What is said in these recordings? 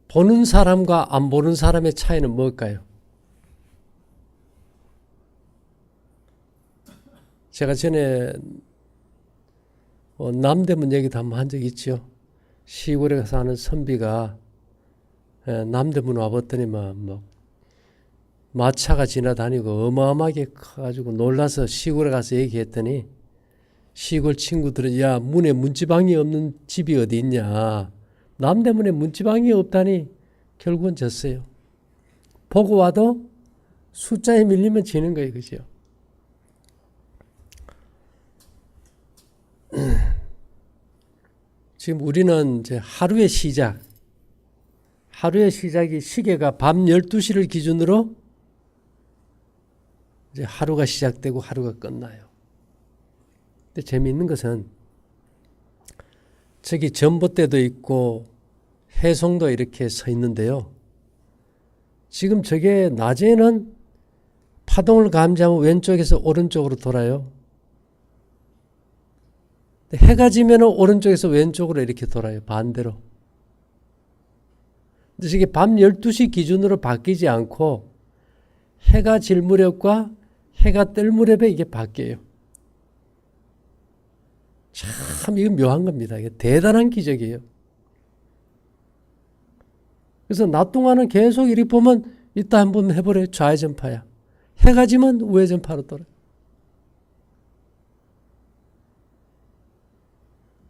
보는 사람과 안 보는 사람의 차이는 뭘까요? 제가 전에 남대문 얘기도 한번 한 적이 있죠. 시골에 사는 선비가 남대문 와봤더니 막 마차가 지나다니고 어마어마하게 커가지고 놀라서 시골에 가서 얘기했더니 시골 친구들은 야, 문에 문지방이 없는 집이 어디 있냐. 남대문에 문지방이 없다니 결국은 졌어요. 보고 와도 숫자에 밀리면 지는 거예요. 그죠? 지금 우리는 이제 하루의 시작이 시계가 밤 12시를 기준으로 이제 하루가 시작되고 하루가 끝나요. 근데 재미있는 것은 저기 전봇대도 있고 해송도 이렇게 서 있는데요. 지금 저게 낮에는 파동을 감지하면 왼쪽에서 오른쪽으로 돌아요. 해가 지면 오른쪽에서 왼쪽으로 이렇게 돌아요. 반대로. 근데 저게 밤 12시 기준으로 바뀌지 않고 해가 질 무렵과 해가 뜰 무렵에 이게 바뀌어요. 참 이건 묘한 겁니다. 이게 대단한 기적이에요. 그래서 낮 동안은 계속 이렇게 보면 이따 한번 해보래요. 좌회전파야. 해가 지면 우회전파로 돌아요.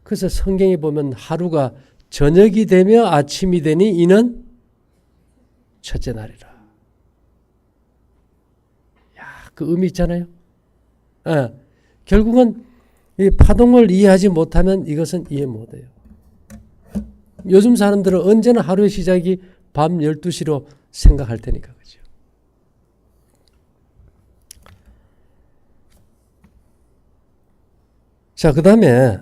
그래서 성경에 보면 하루가 저녁이 되며 아침이 되니 이는 첫째 날이라. 야, 그 의미 있잖아요. 결국은 이 파동을 이해하지 못하면 이것은 이해 못해요. 요즘 사람들은 언제나 하루의 시작이 밤 12시로 생각할 테니까. 그죠? 자, 그 다음에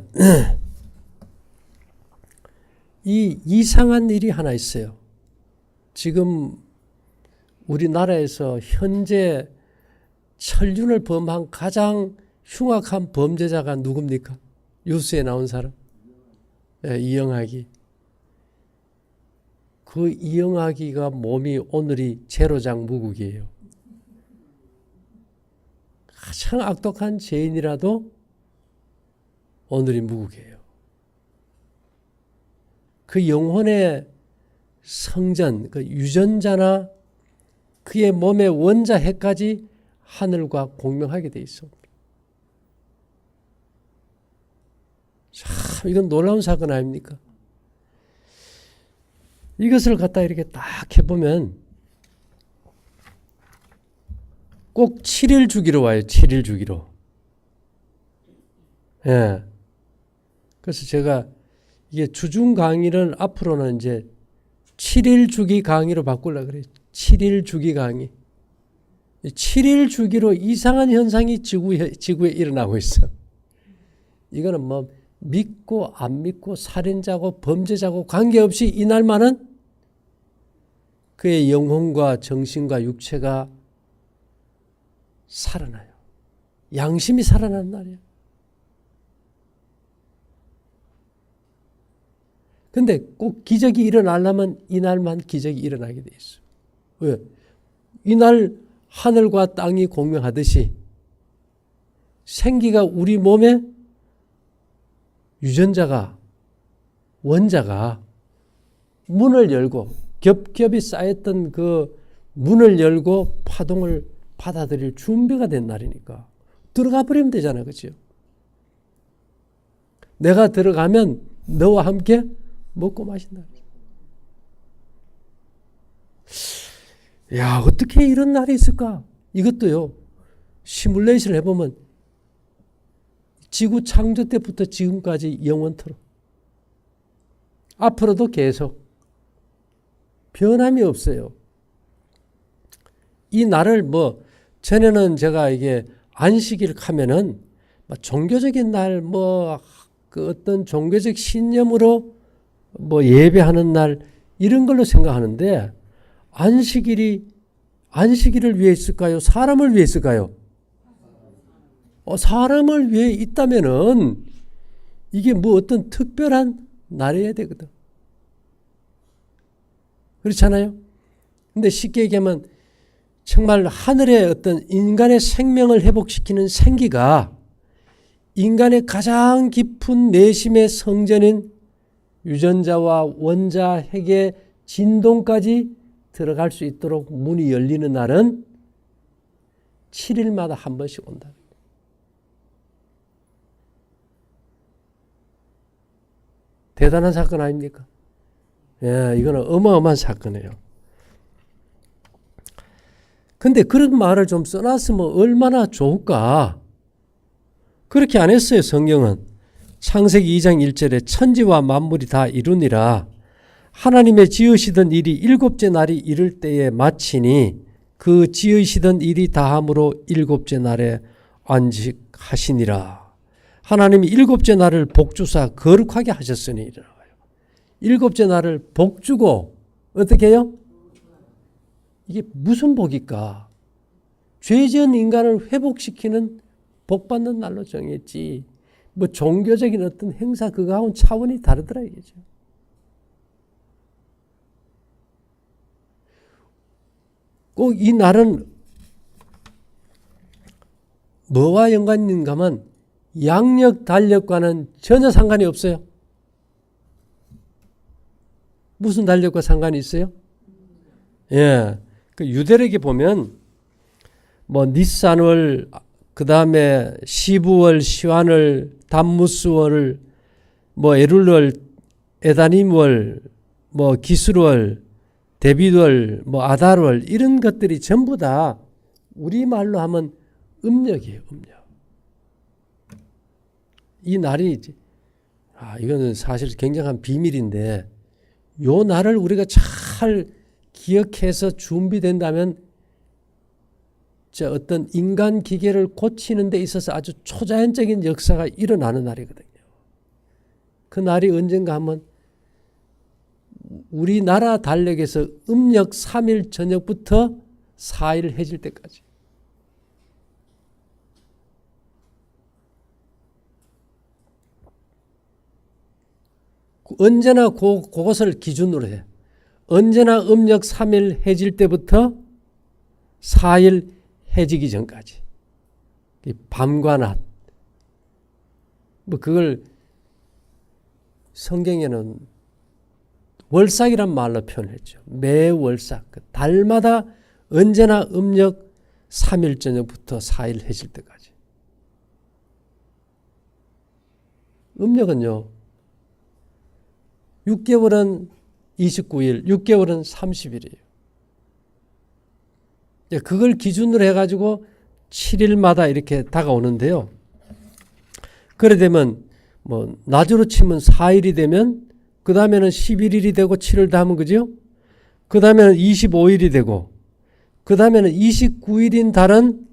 이 이상한 일이 하나 있어요. 지금 우리나라에서 현재 천륜을 범한 가장 흉악한 범죄자가 누굽니까? 뉴스에 나온 사람? 네, 이영학이. 그 이영학이가 몸이 오늘이 제로장 무국이에요. 가장 악독한 죄인이라도 오늘이 무국이에요. 그 영혼의 성전, 그 유전자나 그의 몸의 원자핵까지 하늘과 공명하게 돼 있어. 참 이건 놀라운 사건 아닙니까? 이것을 갖다 이렇게 딱 해보면 꼭 7일 주기로 와요. 7일 주기로. 예. 그래서 제가 이게 주중 강의를 앞으로는 이제 7일 주기 강의로 바꾸려고 그래요. 7일 주기 강의. 7일 주기로 이상한 현상이 지구에 일어나고 있어. 이거는 뭐 믿고 안 믿고 살인자고 범죄자고 관계없이 이날만은 그의 영혼과 정신과 육체가 살아나요. 양심이 살아나는 날이에요. 근데 꼭 기적이 일어나려면 이날만 기적이 일어나게 돼 있어요. 왜? 이날 하늘과 땅이 공명하듯이 생기가 우리 몸에 유전자가 원자가 문을 열고 겹겹이 쌓였던 그 문을 열고 파동을 받아들일 준비가 된 날이니까 들어가 버리면 되잖아요. 그렇죠? 내가 들어가면 너와 함께 먹고 마신다. 야, 어떻게 이런 날이 있을까? 이것도요. 시뮬레이션을 해보면 지구 창조 때부터 지금까지 영원토록 앞으로도 계속 변함이 없어요. 이 날을 뭐 전에는 제가 이게 안식일 하면은 종교적인 날 뭐 그 어떤 종교적 신념으로 뭐 예배하는 날 이런 걸로 생각하는데 안식일을 위해 있을까요? 사람을 위해 있을까요? 사람을 위해 있다면은 이게 뭐 어떤 특별한 날이어야 되거든. 그렇잖아요. 근데 쉽게 얘기하면 정말 하늘의 어떤 인간의 생명을 회복시키는 생기가 인간의 가장 깊은 내심의 성전인 유전자와 원자, 핵의 진동까지 들어갈 수 있도록 문이 열리는 날은 7일마다 한 번씩 온다. 대단한 사건 아닙니까? 예, 이거는 어마어마한 사건이에요. 근데 그런 말을 좀 써놨으면 얼마나 좋을까? 그렇게 안 했어요, 성경은. 창세기 2장 1절에 천지와 만물이 다 이루니라. 하나님의 지으시던 일이 일곱째 날이 이를 때에 마치니 그 지으시던 일이 다함으로 일곱째 날에 안식하시니라. 하나님이 일곱째 날을 복주사 거룩하게 하셨으니 이라고요. 일곱째 날을 복주고 어떻게 해요? 이게 무슨 복일까? 죄지은 인간을 회복시키는 복받는 날로 정했지. 뭐 종교적인 어떤 행사 그거하고는 차원이 다르더라 이거죠. 꼭 이 날은 뭐와 연관이 있는가 하면 양력, 달력과는 전혀 상관이 없어요. 무슨 달력과 상관이 있어요? 예. 그 유대력에 보면 뭐 니산월, 그 다음에 시부월, 시완월, 담무스월, 뭐 에룰월, 에다님월, 뭐 기술월, 데빗월, 뭐 아달월 이런 것들이 전부 다 우리말로 하면 음력이에요. 음력. 이 날이 이거는 사실 굉장한 비밀인데 요 날을 우리가 잘 기억해서 준비된다면 어떤 인간 기계를 고치는 데 있어서 아주 초자연적인 역사가 일어나는 날이거든요. 그 날이 언젠가 하면 우리나라 달력에서 음력 3일 저녁부터 4일 해질 때까지. 언제나 그것을 기준으로 해. 언제나 음력 3일 해질 때부터 4일 해지기 전까지. 밤과 낮. 뭐 그걸 성경에는 월삭이란 말로 표현했죠. 매 월삭. 달마다 언제나 음력 3일 저녁부터 4일 해질 때까지. 음력은요. 6개월은 29일, 6개월은 30일이에요. 그걸 기준으로 해가지고 7일마다 이렇게 다가오는데요. 그래 되면 뭐 낮으로 치면 4일이 되면 그 다음에는 11일이 되고 7을 다하면 그죠? 그 다음에는 25일이 되고 그 다음에는 29일인 달은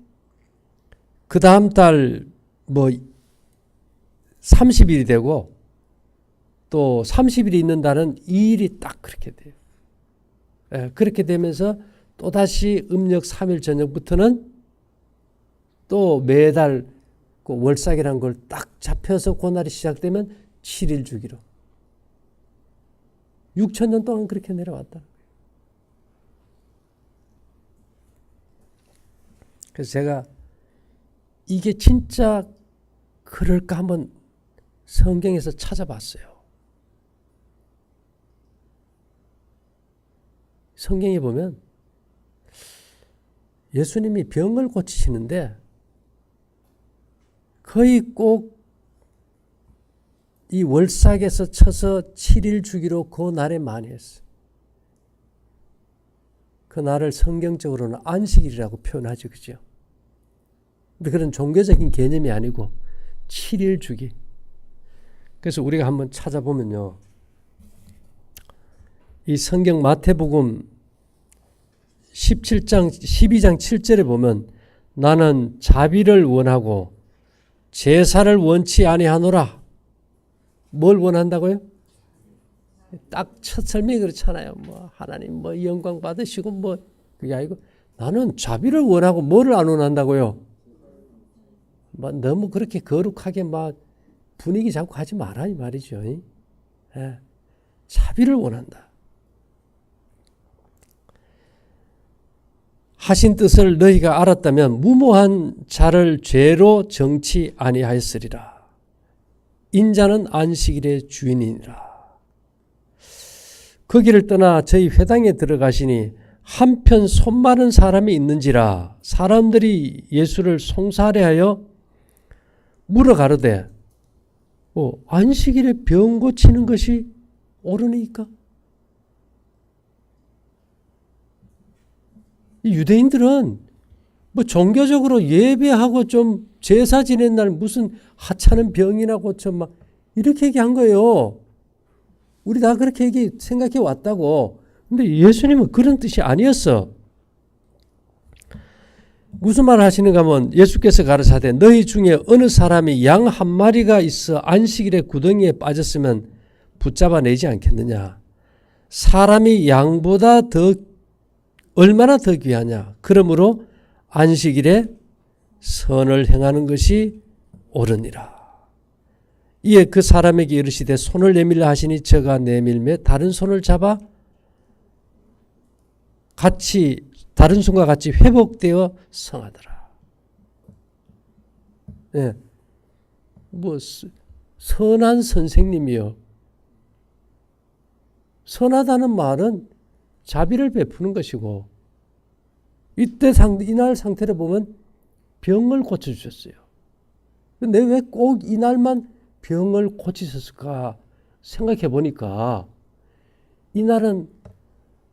그 다음 달 뭐 30일이 되고 또 30일이 있는 달은 2일이 딱 그렇게 돼요. 예, 그렇게 되면서 또다시 음력 3일 저녁부터는 또 매달 그 월삭이라는 걸 딱 잡혀서 그날이 시작되면 7일 주기로. 6,000년 동안 그렇게 내려왔다. 그래서 제가 이게 진짜 그럴까 한번 성경에서 찾아봤어요. 성경에 보면 예수님이 병을 고치시는데 거의 꼭 이 월삭에서 쳐서 7일 주기로 그 날에 많이 했어요. 그 날을 성경적으로는 안식일이라고 표현하죠. 그죠? 근데 그런 종교적인 개념이 아니고 7일 주기. 그래서 우리가 한번 찾아보면요. 이 성경 마태복음 12장 7절에 보면 나는 자비를 원하고 제사를 원치 아니하노라. 뭘 원한다고요? 딱 첫 설명이 그렇잖아요. 뭐 하나님 뭐 영광 받으시고 뭐 그게 아니고 나는 자비를 원하고 뭐를 안 원한다고요? 뭐 너무 그렇게 거룩하게 막 분위기 잡고 하지 마라 이 말이죠. 예. 자비를 원한다. 하신 뜻을 너희가 알았다면 무모한 자를 죄로 정치 아니하였으리라. 인자는 안식일의 주인이니라. 거기를 떠나 저희 회당에 들어가시니 한편 손마른 사람이 있는지라 사람들이 예수를 송사하려 물어 가로되 안식일에 병 고치는 것이 옳으니까? 유대인들은 뭐 종교적으로 예배하고 좀 제사 지낸 날 무슨 하찮은 병이나 고쳐 막 이렇게 얘기한 거예요. 우리 다 그렇게 생각해 왔다고. 근데 예수님은 그런 뜻이 아니었어. 무슨 말을 하시는가 하면 예수께서 가르치되 너희 중에 어느 사람이 양 한 마리가 있어 안식일에 구덩이에 빠졌으면 붙잡아 내지 않겠느냐. 사람이 양보다 얼마나 더 귀하냐. 그러므로 안식일에 선을 행하는 것이 옳으니라. 이에 그 사람에게 이르시되 손을 내밀라 하시니 저가 내밀매 다른 손을 잡아 다른 손과 같이 회복되어 성하더라. 네. 선한 선생님이요. 선하다는 말은 자비를 베푸는 것이고 이날 상태를 보면 병을 고쳐주셨어요. 근데 왜 꼭 이날만 병을 고치셨을까 생각해 보니까 이날은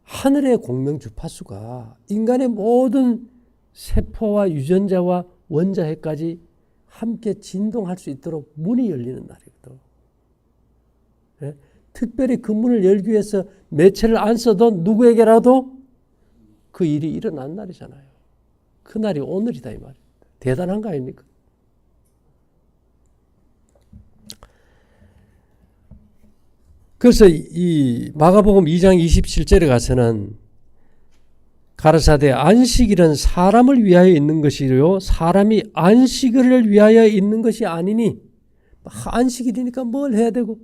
하늘의 공명 주파수가 인간의 모든 세포와 유전자와 원자핵까지 함께 진동할 수 있도록 문이 열리는 날이거든. 네? 특별히 그 문을 열기 위해서 매체를 안 써도 누구에게라도 그 일이 일어난 날이잖아요. 그 날이 오늘이다 이 말이에요. 대단한 거 아닙니까? 그래서 이 마가복음 2장 27절에 가서는 가르사대 안식일은 사람을 위하여 있는 것이요 사람이 안식일을 위하여 있는 것이 아니니 안식일이니까 뭘 해야 되고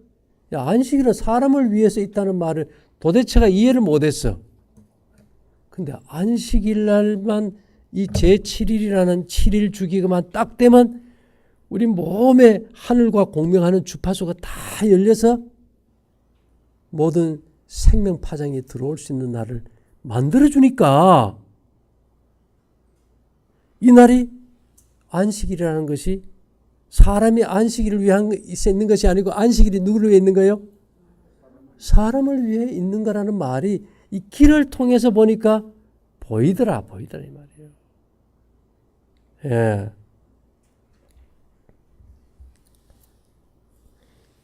안식일은 사람을 위해서 있다는 말을 도대체가 이해를 못했어. 근데 안식일 날만 이 제7일이라는 7일 주기가만 딱 되면 우리 몸에 하늘과 공명하는 주파수가 다 열려서 모든 생명 파장이 들어올 수 있는 날을 만들어주니까 이 날이 안식일이라는 것이 사람이 안식일을 위해 있는 것이 아니고 안식일이 누구를 위해 있는 거예요? 사람을 위해 있는 거라는 말이 이 길을 통해서 보니까 보이더라 이 말이에요. 예.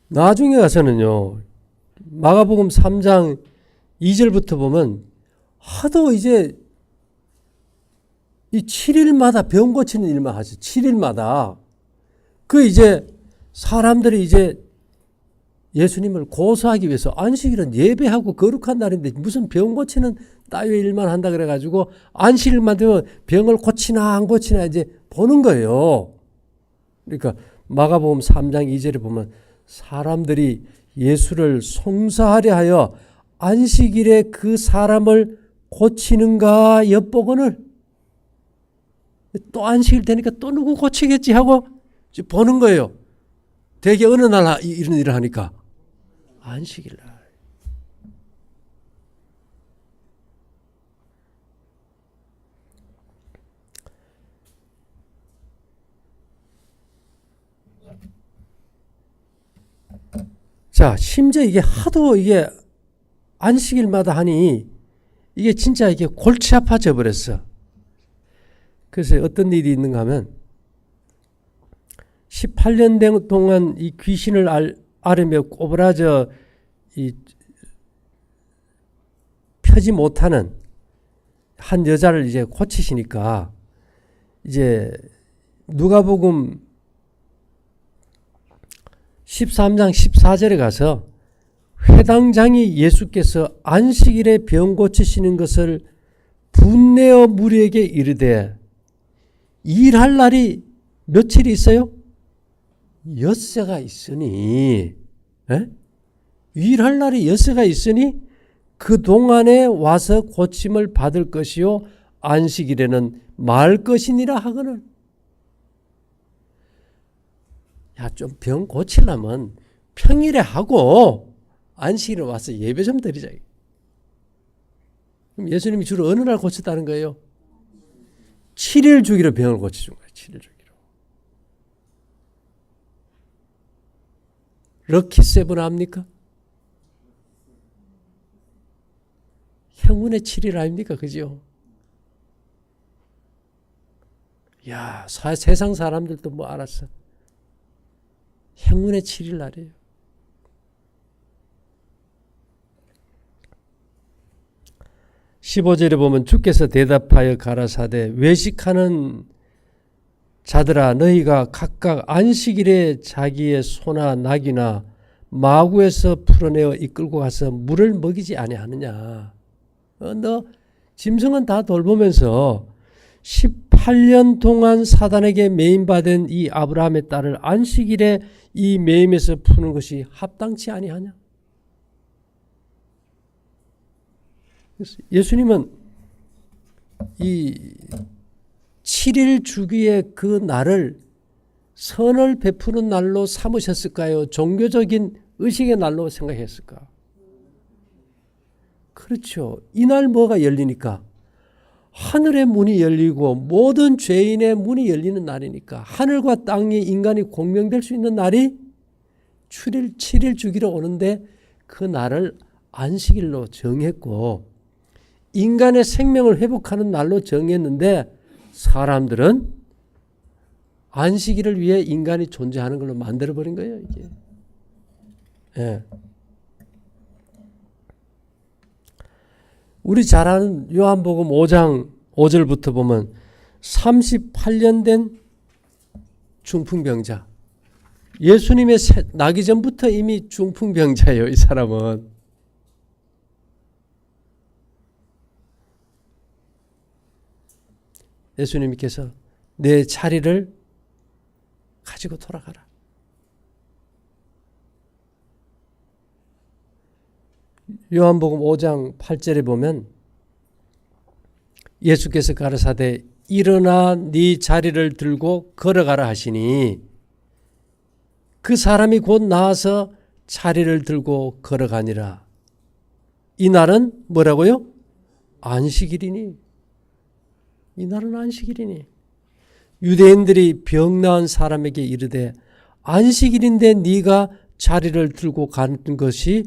나중에 가서는요. 마가복음 3장 2절부터 보면 하도 이제 이 7일마다 병 고치는 일만 하죠. 7일마다. 그 이제 사람들이 이제 예수님을 고소하기 위해서 안식일은 예배하고 거룩한 날인데 무슨 병 고치는 따위의 일만 한다 그래가지고 안식일만 되면 병을 고치나 안 고치나 이제 보는 거예요. 그러니까 마가복음 3장 2절에 보면 사람들이 예수를 송사하려 하여 안식일에 그 사람을 고치는가 엿보거늘 또 안식일 되니까 또 누구 고치겠지 하고 보는 거예요. 되게 어느 날 이런 일을 하니까 안식일 날. 자, 심지어 이게 하도 이게 안식일마다 하니 이게 진짜 이게 골치 아파져 버렸어. 그래서 어떤 일이 있는가 하면 18년 동안 이 귀신을 앓으며 꼬부라져 펴지 못하는 한 여자를 이제 고치시니까 이제 누가복음 13장 14절에 가서 회당장이 예수께서 안식일에 병 고치시는 것을 분내어 무리에게 이르되 일할 날이 며칠이 있어요? 엿새가 있으니 일할 날이 엿새가 있으니 그 동안에 와서 고침을 받을 것이요 안식일에는 말 것이니라 하거늘. 야, 좀 병 고치려면 평일에 하고 안식일에 와서 예배 좀 드리자. 그럼 예수님이 주로 어느 날 고쳤다는 거예요? 7일 주기로 병을 고쳐준 거예요. 7일 주기로. 럭키 세븐 압니까? 행운의 7일 아닙니까? 그죠? 야, 세상 사람들도 뭐 알았어. 행운의 7일 날이에요. (15절에) 보면 주께서 대답하여 가라사대 외식하는 자들아 너희가 각각 안식일에 자기의 소나 낙이나 마구에서 풀어내어 이끌고 가서 물을 먹이지 아니하느냐. 너 짐승은 다 돌보면서 18년 동안 사단에게 매임받은 이 아브라함의 딸을 안식일에 이 매임에서 푸는 것이 합당치 아니하냐. 예수님은 이 7일 주기의 그 날을 선을 베푸는 날로 삼으셨을까요? 종교적인 의식의 날로 생각했을까? 그렇죠. 이날 뭐가 열리니까? 하늘의 문이 열리고 모든 죄인의 문이 열리는 날이니까 하늘과 땅이 인간이 공명될 수 있는 날이 7일 주기로 오는데 그 날을 안식일로 정했고 인간의 생명을 회복하는 날로 정했는데 사람들은 안식일을 위해 인간이 존재하는 걸로 만들어버린 거예요. 이게. 예. 우리 잘 아는 요한복음 5장 5절부터 보면 38년 된 중풍병자. 예수님의 나기 전부터 이미 중풍병자예요. 이 사람은. 예수님께서 내 자리를 가지고 돌아가라. 요한복음 5장 8절에 보면 예수께서 가라사대 일어나 네 자리를 들고 걸어가라 하시니 그 사람이 곧 나와서 자리를 들고 걸어가니라. 이 날은 뭐라고요? 안식일이니. 이 날은 안식일이니. 유대인들이 병 나은 사람에게 이르되 안식일인데 네가 자리를 들고 가는 것이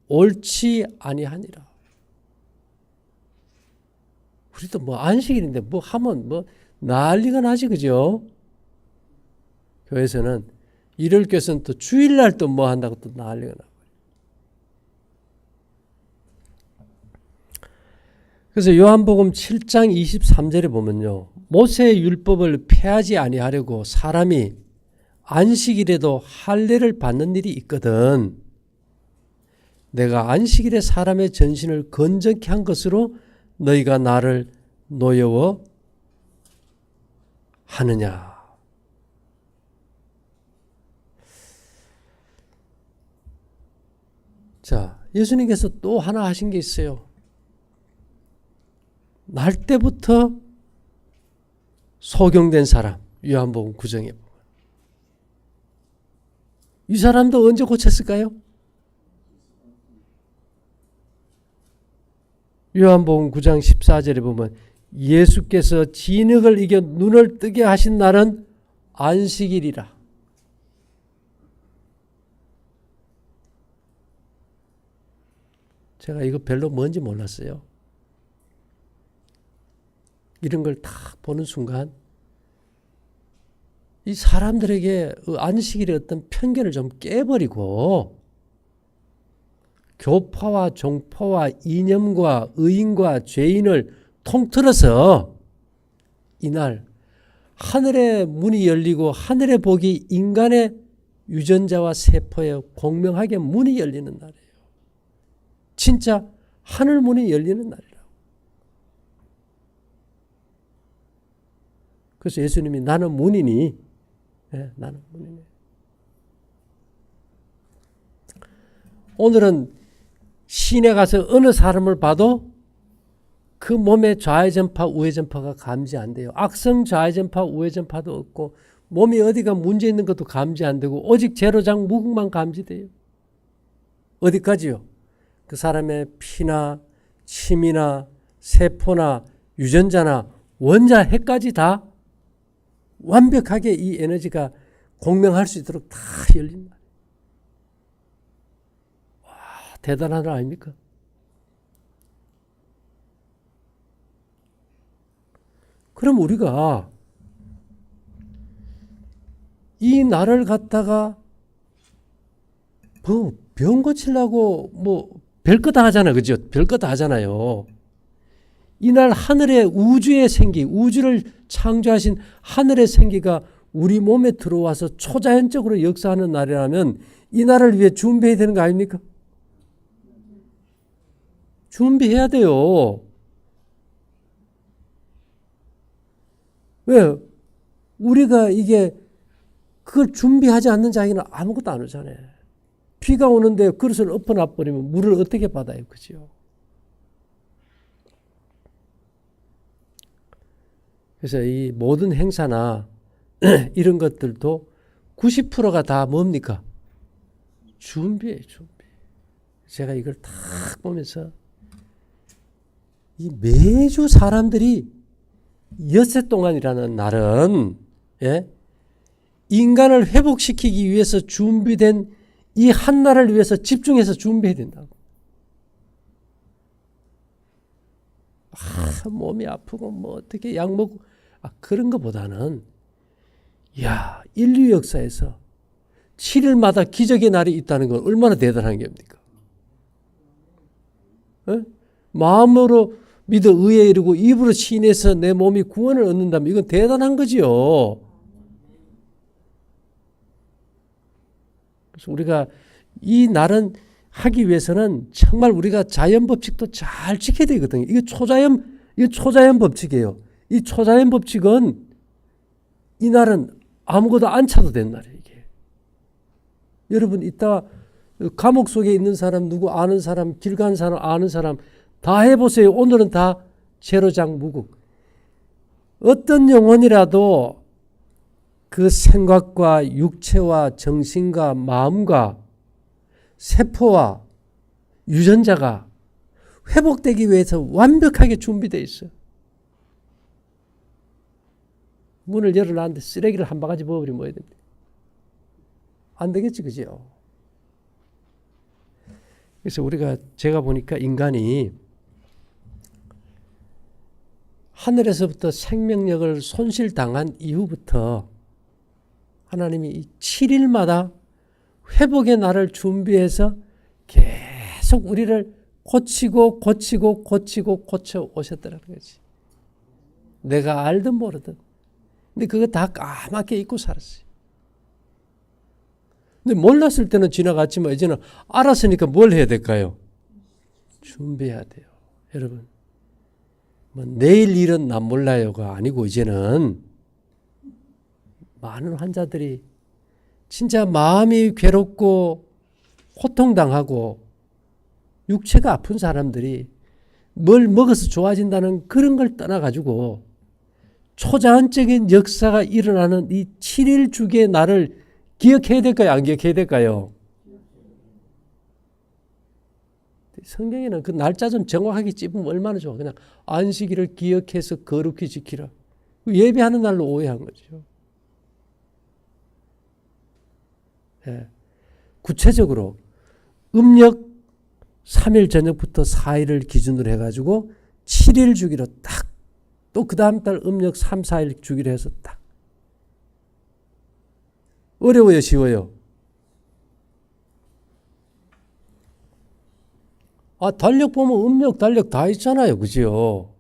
옳지 아니하니라. 우리도 뭐 안식일인데 뭐 하면 뭐 난리가 나지, 그죠? 교회에서는 일요일 교회에서는 또 주일날 또 뭐 한다고 또 난리가 나고. 그래서 요한복음 7장 23절에 보면요. 모세의 율법을 폐하지 아니하려고 사람이 안식일에도 할례를 받는 일이 있거든. 내가 안식일에 사람의 전신을 건전케 한 것으로 너희가 나를 노여워 하느냐. 자, 예수님께서 또 하나 하신 게 있어요. 날 때부터 소경된 사람, 요한복음 9장에 보면 이 사람도 언제 고쳤을까요? 요한복음 9장 14절에 보면 예수께서 진흙을 이겨 눈을 뜨게 하신 날은 안식일이라. 제가 이거 별로 뭔지 몰랐어요. 이런 걸 다 보는 순간 이 사람들에게 안식일의 어떤 편견을 좀 깨버리고 교파와 종파와 이념과 의인과 죄인을 통틀어서 이날 하늘의 문이 열리고 하늘의 복이 인간의 유전자와 세포에 공명하게 문이 열리는 날이에요. 진짜 하늘 문이 열리는 날이라고. 그래서 예수님이 나는 문이니, 네, 나는 문이니. 오늘은 시내 가서 어느 사람을 봐도 그 몸에 좌회전파, 우회전파가 감지 안 돼요. 악성 좌회전파, 우회전파도 없고 몸이 어디가 문제 있는 것도 감지 안 되고 오직 제로장 무극만 감지돼요. 어디까지요? 그 사람의 피나 침이나 세포나 유전자나 원자 핵까지 다 완벽하게 이 에너지가 공명할 수 있도록 다 열린다. 와, 대단한 거 아닙니까? 그럼 우리가 이 나를 갖다가 뭐 병 고치려고 뭐 별거 다 하잖아. 그죠? 별거 다 하잖아요. 이날 하늘의 우주의 생기, 우주를 창조하신 하늘의 생기가 우리 몸에 들어와서 초자연적으로 역사하는 날이라면 이 날을 위해 준비해야 되는 거 아닙니까? 준비해야 돼요. 왜? 우리가 이게 그걸 준비하지 않는 자에게는 아무것도 안 오잖아요. 비가 오는데 그릇을 엎어놔버리면 물을 어떻게 받아요? 그죠? 그래서 이 모든 행사나 이런 것들도 90%가 다 뭡니까? 준비예요, 준비. 제가 이걸 딱 보면서 이 매주 사람들이 엿새 동안이라는 날은 인간을 회복시키기 위해서 준비된 이 한 날을 위해서 집중해서 준비해야 된다고. 몸이 아프고 뭐 어떻게 약 먹고 그런 것보다는 인류 역사에서 7일마다 기적의 날이 있다는 건 얼마나 대단한 겁니까? 마음으로 믿어 의에 이르고 입으로 시인해서 내 몸이 구원을 얻는다면 이건 대단한 거지요. 그래서 우리가 이 날은 하기 위해서는 정말 우리가 자연 법칙도 잘 지켜야 되거든요. 이거 초자연 법칙이에요. 이 초자연 법칙은 이 날은 아무것도 안 차도 되는 날이에요. 이게. 여러분 이따 감옥 속에 있는 사람 누구 아는 사람 길 가는 사람 아는 사람 다 해보세요. 오늘은 다 제로장 무국. 어떤 영혼이라도 그 생각과 육체와 정신과 마음과 세포와 유전자가 회복되기 위해서 완벽하게 준비되어 있어요. 문을 열어놨는데 쓰레기를 한 바가지 부어버리면 뭐 해야 됩니까? 안 되겠지, 그죠? 그래서 제가 보니까 인간이 하늘에서부터 생명력을 손실당한 이후부터 하나님이 이 7일마다 회복의 날을 준비해서 계속 우리를 고치고 고쳐 오셨다는 거지. 내가 알든 모르든. 근데 그거 다 까맣게 잊고 살았어요. 근데 몰랐을 때는 지나갔지만 이제는 알았으니까 뭘 해야 될까요? 준비해야 돼요. 여러분. 뭐 내일 일은 난 몰라요가 아니고 이제는 많은 환자들이 진짜 마음이 괴롭고 고통당하고 육체가 아픈 사람들이 뭘 먹어서 좋아진다는 그런 걸 떠나가지고 초자연적인 역사가 일어나는 이 7일 주기의 날을 기억해야 될까요? 안 기억해야 될까요? 성경에는 그 날짜 좀 정확하게 찝으면 얼마나 좋아. 그냥 안식일을 기억해서 거룩히 지키라. 예배하는 날로 오해한 거죠. 예. 구체적으로 음력 3일 저녁부터 4일을 기준으로 해가지고 7일 주기로 딱 또 그 다음 달 음력 3, 4일 주기로 해서 딱. 어려워요? 쉬워요? 달력 보면 음력, 달력 다 있잖아요. 그죠?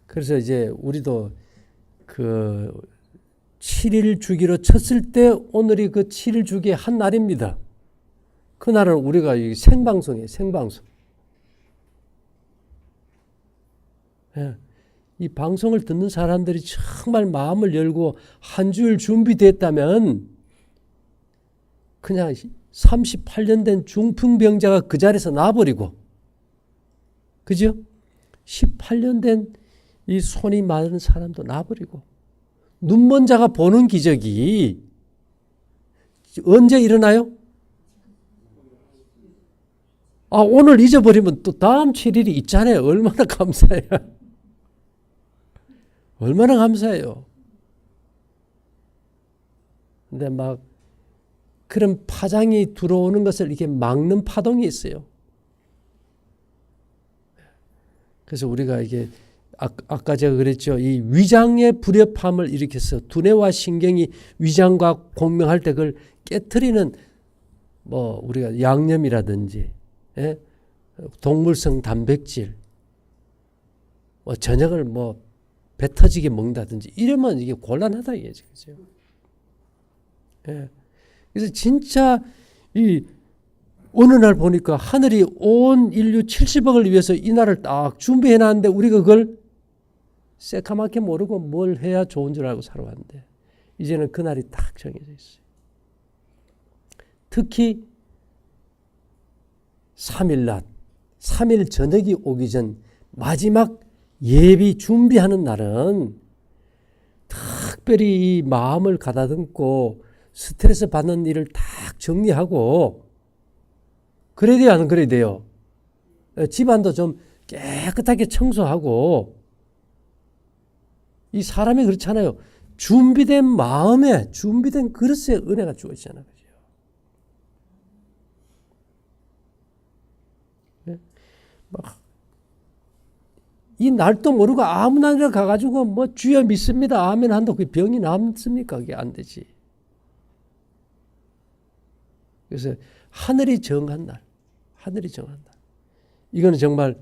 그래서 이제 우리도 그 7일 주기로 쳤을 때 오늘이 그 7일 주기의 한 날입니다. 그날은 우리가 생방송이에요. 생방송. 예. 이 방송을 듣는 사람들이 정말 마음을 열고 한 주일 준비됐다면 그냥 38년 된 중풍병자가 그 자리에서 나버리고, 그죠? 18년 된 이 손이 마른 사람도 나버리고, 눈먼 자가 보는 기적이 언제 일어나요? 오늘 잊어버리면 또 다음 7일이 있잖아요. 얼마나 감사해요. 얼마나 감사해요. 근데 막 그런 파장이 들어오는 것을 이렇게 막는 파동이 있어요. 그래서 우리가 이게 아까 제가 그랬죠. 이 위장의 불협함을 일으켜서 두뇌와 신경이 위장과 공명할 때 그걸 깨트리는 우리가 양념이라든지, 예? 동물성 단백질, 저녁을 배 터지게 먹는다든지 이러면 이게 곤란하다 이거죠. 그죠? 예. 그래서 진짜 어느 날 보니까 하늘이 온 인류 70억을 위해서 이 날을 딱 준비해 놨는데 우리가 그걸 새까맣게 모르고 뭘 해야 좋은 줄 알고 살아왔는데 이제는 그날이 딱 정해져 있어요. 특히 3일 낮, 3일 저녁이 오기 전 마지막 예비 준비하는 날은 특별히 이 마음을 가다듬고 스트레스 받는 일을 딱 정리하고 그래야 돼요, 안 그래야 돼요? 집안도 좀 깨끗하게 청소하고 이 사람이 그렇잖아요. 준비된 마음에 준비된 그릇에 은혜가 주어 있잖아요. 이 날도 모르고 아무나 가가지고 주여 믿습니다. 아멘 한다고 그 병이 남습니까? 그게 안 되지. 그래서 하늘이 정한 날, 하늘이 정한 날. 이거는 정말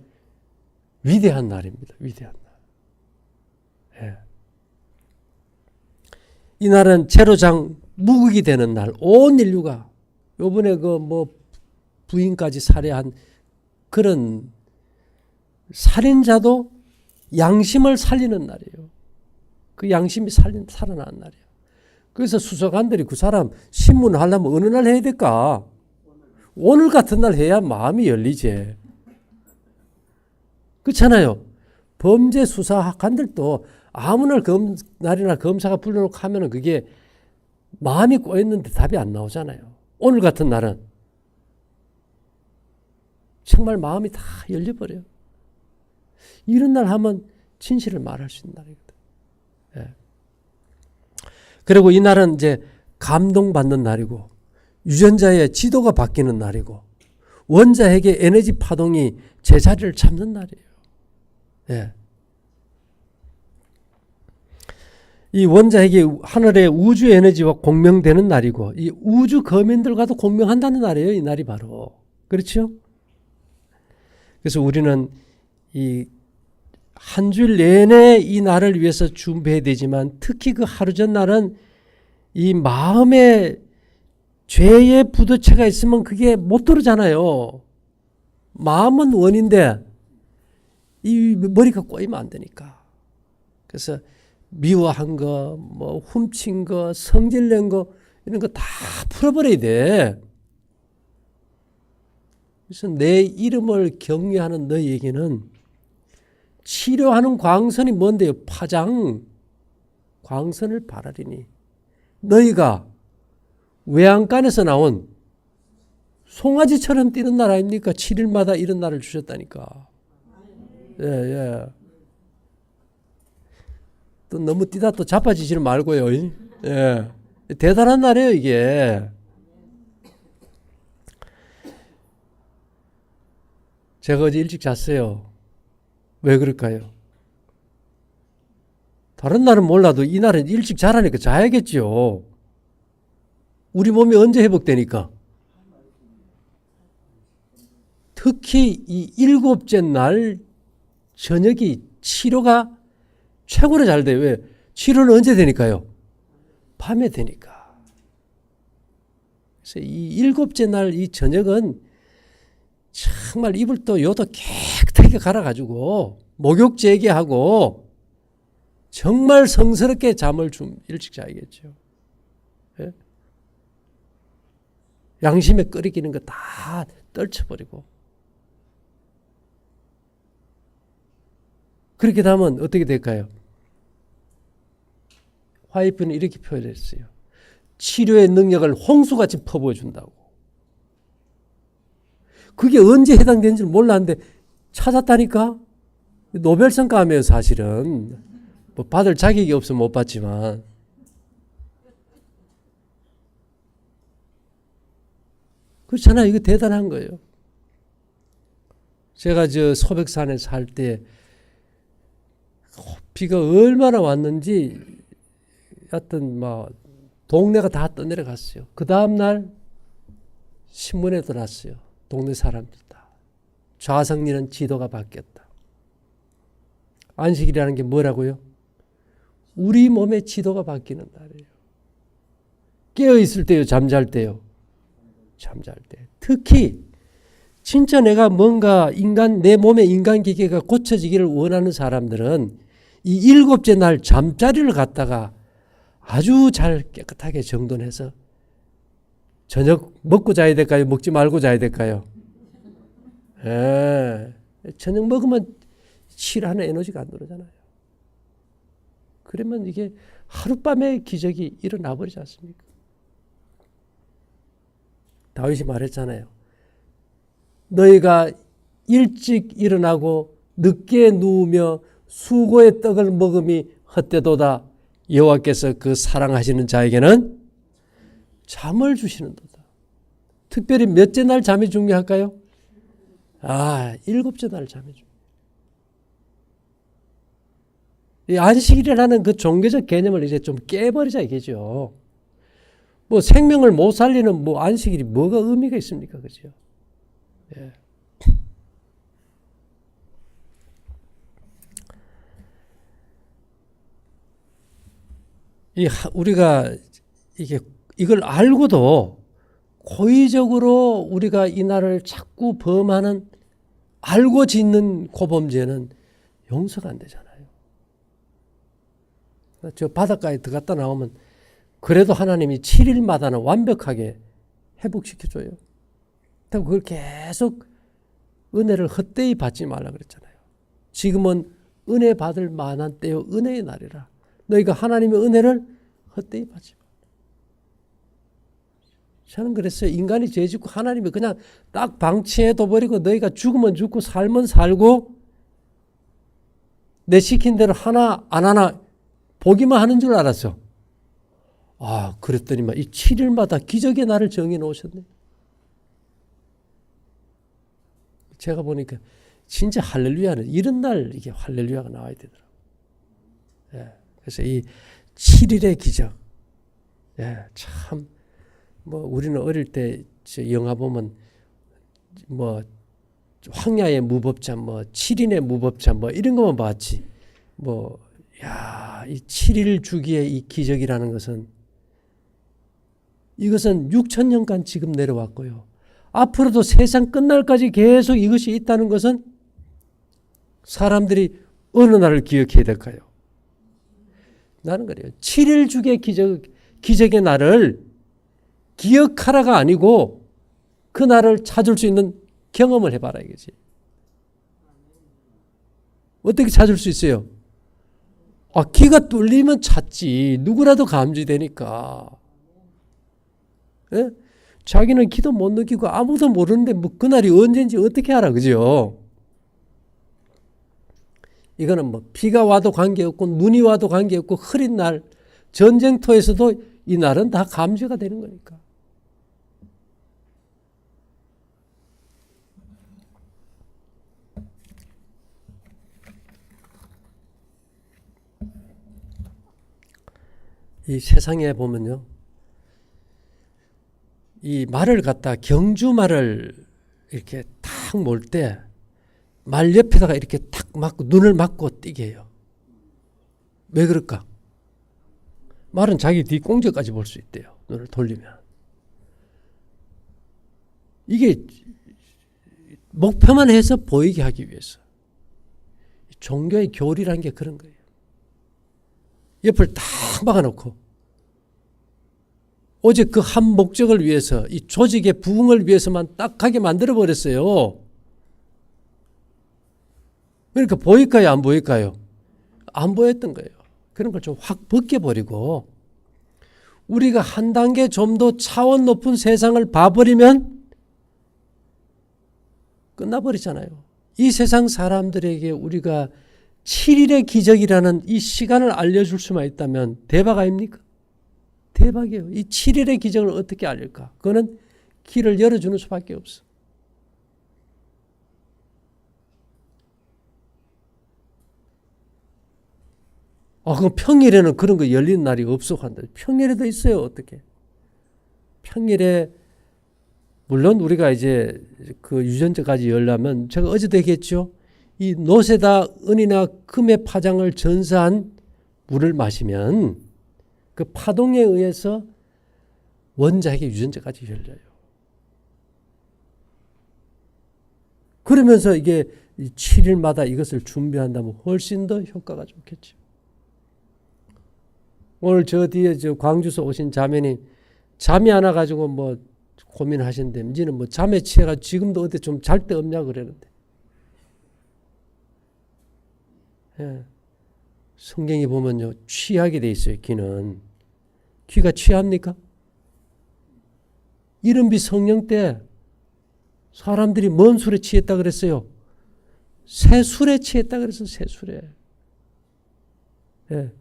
위대한 날입니다. 위대한 날. 예. 이 날은 제로장 무국이 되는 날. 온 인류가 요번에 부인까지 살해한 그런 살인자도 양심을 살리는 날이에요. 그 양심이 살아나는 날이에요. 그래서 수사관들이 그 사람 신문을 하려면 어느 날 해야 될까? 오늘 같은 날 해야 마음이 열리지. 그렇잖아요. 범죄 수사관들도 아무 날이나 검사가 불러놓고 하면은 그게 마음이 꼬였는데 답이 안 나오잖아요. 오늘 같은 날은 정말 마음이 다 열려버려요. 이런 날 하면 진실을 말할 수 있는 날이거든. 예. 그리고 이 날은 이제 감동받는 날이고 유전자의 지도가 바뀌는 날이고 원자핵의 에너지 파동이 제자리를 잡는 날이에요. 예. 이 원자핵이 하늘의 우주 에너지와 공명되는 날이고 이 우주 거민들과도 공명한다는 날이에요. 이 날이 바로. 그렇죠? 그래서 우리는 이 한 주일 내내 이 날을 위해서 준비해야 되지만 특히 그 하루 전날은 이 마음에 죄의 부도체가 있으면 그게 못 들어오잖아요. 마음은 원인데 이 머리가 꼬이면 안 되니까. 그래서 미워한 거, 훔친 거, 성질낸 거 이런 거 다 풀어버려야 돼. 그래서 내 이름을 경외하는 너희에게는 치료하는 광선이 뭔데요? 파장. 광선을 바라리니. 너희가 외양간에서 나온 송아지처럼 뛰는 날 아닙니까? 7일마다 이런 날을 주셨다니까. 예. 또 너무 뛰다 또 자빠지지는 말고요. 예. 대단한 날이에요, 이게. 제가 어제 일찍 잤어요. 왜 그럴까요? 다른 날은 몰라도 이 날은 일찍 자라니까 자야겠죠. 우리 몸이 언제 회복되니까? 특히 이 7째 날 저녁이 치료가 최고로 잘 돼요. 왜? 치료는 언제 되니까요? 밤에 되니까. 그래서 이 7째 날 이 저녁은 정말 이불도 요도 깨끗하게 갈아가지고 목욕 재개하고 정말 성스럽게 잠을 좀 일찍 자야겠죠. 예? 양심에 끓이기는 거 다 떨쳐버리고. 그렇게 되면 어떻게 될까요? 화이프는 이렇게 표현했어요. 치료의 능력을 홍수같이 퍼부어준다고. 그게 언제 해당되는지 몰랐는데 찾았다니까? 노벨상 감이에요, 사실은. 뭐 받을 자격이 없으면 못 받지만. 그렇잖아요. 이거 대단한 거예요. 제가 저 소백산에 살 때 비가 얼마나 왔는지 하여튼 막 동네가 다 떠내려갔어요. 그 다음날 신문에도 났어요. 동네 사람들 다. 좌성리는 지도가 바뀌었다. 안식일이라는 게 뭐라고요? 우리 몸의 지도가 바뀌는 날이에요. 깨어있을 때요, 잠잘 때요? 잠잘 때. 특히 진짜 내가 뭔가 내 몸의 인간기계가 고쳐지기를 원하는 사람들은 이 7째 날 잠자리를 갖다가 아주 잘 깨끗하게 정돈해서 저녁 먹고 자야 될까요? 먹지 말고 자야 될까요? 저녁 먹으면 칠하는 에너지가 안 들어오잖아요. 그러면 이게 하룻밤에 기적이 일어나 버리지 않습니까? 다윗이 말했잖아요. 너희가 일찍 일어나고 늦게 누우며 수고의 떡을 먹음이 헛되도다. 여호와께서 그 사랑하시는 자에게는 잠을 주시는도다. 특별히 몇째 날 잠이 중요할까요? 7째 날 잠이 중요해요. 이 안식일이라는 그 종교적 개념을 이제 좀 깨버리자 이게죠. 뭐 생명을 못 살리는 뭐 안식일이 뭐가 의미가 있습니까? 그죠? 예. 우리가 이걸 알고도 고의적으로 우리가 이 날을 자꾸 범하는 알고 짓는 고범죄는 용서가 안 되잖아요. 저 바닷가에 들어갔다 나오면 그래도 하나님이 7일마다는 완벽하게 회복시켜줘요. 그걸 계속 은혜를 헛되이 받지 말라 그랬잖아요. 지금은 은혜 받을 만한 때요 은혜의 날이라. 너희가 하나님의 은혜를 헛되이 받지 마. 저는 그랬어요. 인간이 죄 짓고 하나님이 그냥 딱 방치해둬 버리고 너희가 죽으면 죽고 살면 살고 내 시킨 대로 하나 안 하나 보기만 하는 줄 알았어. 그랬더니만 이 7일마다 기적의 날을 정해 놓으셨네. 제가 보니까 진짜 할렐루야는 이런 날 이게 할렐루야가 나와야 되더라고요. 예. 그래서 이 7일의 기적. 예, 참, 우리는 어릴 때 영화 보면 황야의 무법자, 7인의 무법자, 이런 것만 봤지. 이 7일 주기의 이 기적이라는 것은 이것은 6,000년간 지금 내려왔고요. 앞으로도 세상 끝날까지 계속 이것이 있다는 것은 사람들이 어느 날을 기억해야 될까요? 나는 그래요. 7일 주기의 기적의 날을 기억하라가 아니고 그 날을 찾을 수 있는 경험을 해봐라 이거지. 어떻게 찾을 수 있어요? 귀가 뚫리면 찾지. 누구라도 감지되니까. 예? 자기는 기도 못 느끼고 아무도 모르는데 그날이 언제인지 어떻게 알아, 그죠? 이거는 비가 와도 관계없고 눈이 와도 관계없고 흐린 날 전쟁터에서도 이 날은 다 감지가 되는 거니까. 이 세상에 보면요. 이 말을 갖다 경주말을 이렇게 탁 몰 때 말 옆에다가 이렇게 탁 막고 눈을 막고 뛰게 해요. 왜 그럴까? 말은 자기 뒷공저까지 볼 수 있대요. 눈을 돌리면. 이게 목표만 해서 보이게 하기 위해서. 종교의 교리라는 게 그런 거예요. 옆을 딱 막아놓고 오직 그 한 목적을 위해서, 이 조직의 부흥을 위해서만 딱하게 만들어버렸어요. 그러니까 보일까요? 안 보일까요? 안 보였던 거예요. 그런 걸 좀 확 벗겨버리고 우리가 한 단계 좀 더 차원 높은 세상을 봐버리면 끝나버리잖아요. 이 세상 사람들에게 우리가 7일의 기적이라는 이 시간을 알려줄 수만 있다면 대박 아닙니까? 대박이에요. 이 7일의 기적을 어떻게 알릴까? 그거는 길을 열어주는 수밖에 없어. 그럼 평일에는 그런 거 열리는 날이 없어 한다. 평일에도 있어요. 어떻게? 평일에 물론 우리가 이제 그 유전자까지 열려면 제가 어제도 얘기했죠. 이 노세다 은이나 금의 파장을 전사한 물을 마시면 그 파동에 의해서 원자핵의 유전자까지 열려요. 그러면서 이게 7일마다 이것을 준비한다면 훨씬 더 효과가 좋겠죠. 오늘 저 뒤에 저 광주에서 오신 자매님 잠이 안 와가지고 뭐 고민하신데 이제는 뭐 잠에 취해가 지금도 어디 좀 잘 데 없냐 그러는데. 예. 성경에 보면요 취하게 돼 있어요. 귀는. 귀가 취합니까? 이른비 성령 때 사람들이 뭔 술에 취했다 그랬어요? 새 술에 취했다 그랬어요. 새 술에. 예.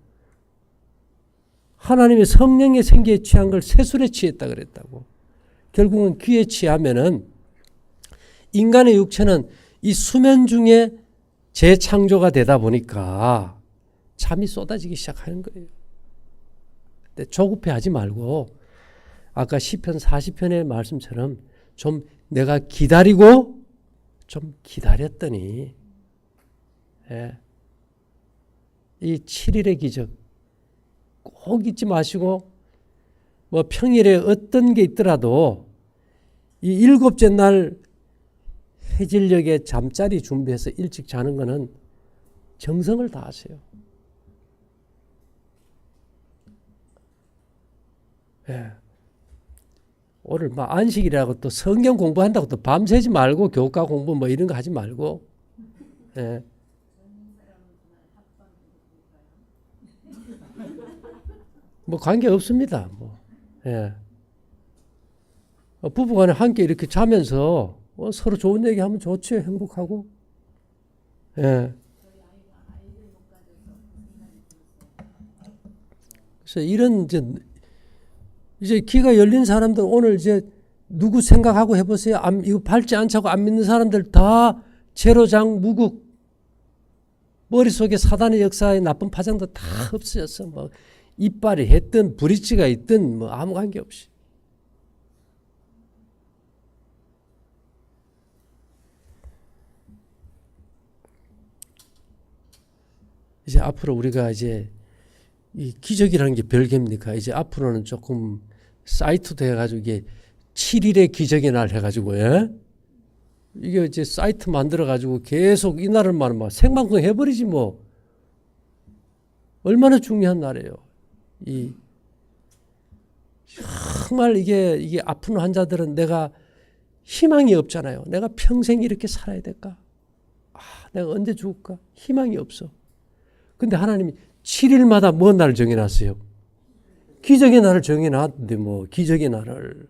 하나님의 성령의 생기에 취한 걸 새 술에 취했다 그랬다고. 결국은 귀에 취하면은 인간의 육체는 이 수면 중에 재창조가 되다 보니까 잠이 쏟아지기 시작하는 거예요. 근데 조급해하지 말고 아까 시편 40편의 말씀처럼 좀 내가 기다리고 좀 기다렸더니 이 7일의 기적 꼭 잊지 마시고 뭐 평일에 어떤 게 있더라도 이 일곱째 날 해질녘에 잠자리 준비해서 일찍 자는 거는 정성을 다하세요. 예. 오늘 막 안식이라고 또 성경 공부한다고 또 밤새지 말고 교과 공부 뭐 이런 거 하지 말고. 예. 뭐 관계 없습니다. 뭐. 예. 부부간에 함께 이렇게 자면서 서로 좋은 얘기 하면 좋죠. 행복하고. 예. 그래서 이런 이제 귀가 열린 사람들 오늘 이제 누구 생각하고 해보세요. 이거 밟지 않자고 안 믿는 사람들 다 제로장 무국. 머릿속에 사단의 역사의 나쁜 파장도 다 없어졌어. 뭐 이빨이 했든 브릿지가 있든 뭐 아무 관계 없이. 이제 앞으로 우리가 이제 이 기적이라는 게 별개입니까? 이제 앞으로는 조금 사이트도 해가지고 이게 7일의 기적의 날 해가지고, 예? 이게 이제 사이트 만들어가지고 계속 이 날을만 막 생방송 해버리지 뭐. 얼마나 중요한 날이에요. 정말 이게 아픈 환자들은 내가 희망이 없잖아요. 내가 평생 이렇게 살아야 될까? 내가 언제 죽을까? 희망이 없어. 근데 하나님이 7일마다 뭔 날을 정해놨어요? 기적의 날을 정해놨는데 뭐 기적의 날을.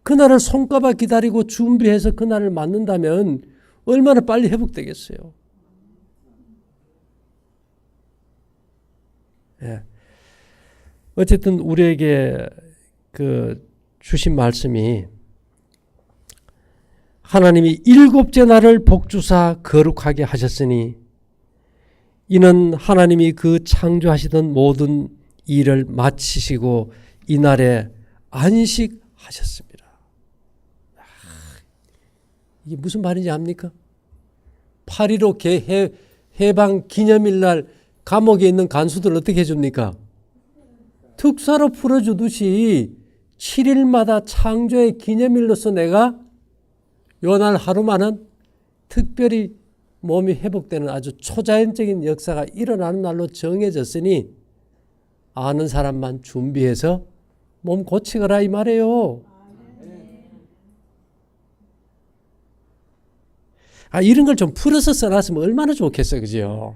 그날을 손꼽아 기다리고 준비해서 그날을 맞는다면 얼마나 빨리 회복되겠어요. 예. 어쨌든 우리에게 주신 말씀이 하나님이 일곱째 날을 복주사 거룩하게 하셨으니 이는 하나님이 그 창조하시던 모든 일을 마치시고 이날에 안식하셨습니다. 이게 무슨 말인지 압니까? 8.15 해방 기념일날 감옥에 있는 간수들 어떻게 해줍니까? 특사로 풀어주듯이 7일마다 창조의 기념일로서 내가 요날 하루만은 특별히 몸이 회복되는 아주 초자연적인 역사가 일어나는 날로 정해졌으니 아는 사람만 준비해서 몸 고치거라 이 말이에요. 이런 걸 좀 풀어서 써놨으면 얼마나 좋겠어요. 그죠?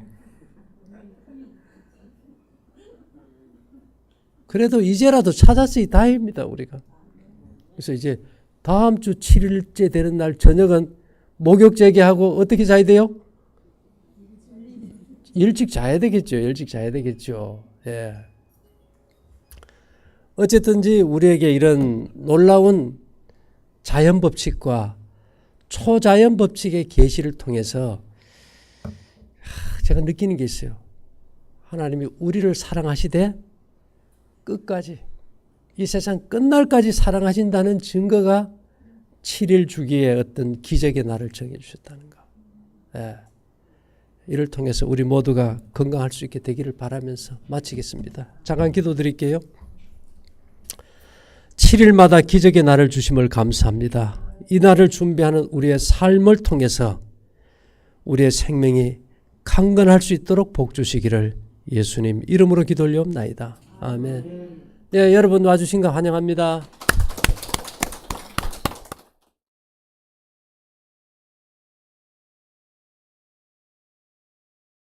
그래도 이제라도 찾았으니 다행입니다. 우리가. 그래서 이제 다음 주 7일째 되는 날 저녁은 목욕 재개하고 어떻게 자야 돼요? 일찍 자야 되겠죠. 일찍 자야 되겠죠. 예. 어쨌든지 우리에게 이런 놀라운 자연 법칙과 초자연 법칙의 계시를 통해서 제가 느끼는 게 있어요. 하나님이 우리를 사랑하시되 끝까지 이 세상 끝날까지 사랑하신다는 증거가 7일 주기의 어떤 기적의 날을 정해주셨다는 거. 예. 이를 통해서 우리 모두가 건강할 수 있게 되기를 바라면서 마치겠습니다. 잠깐 기도드릴게요. 7일마다 기적의 날을 주심을 감사합니다. 이 날을 준비하는 우리의 삶을 통해서 우리의 생명이 강건할 수 있도록 복 주시기를 예수님 이름으로 기도 올리옵나이다. 아멘. 네, 여러분 와주신 거 환영합니다.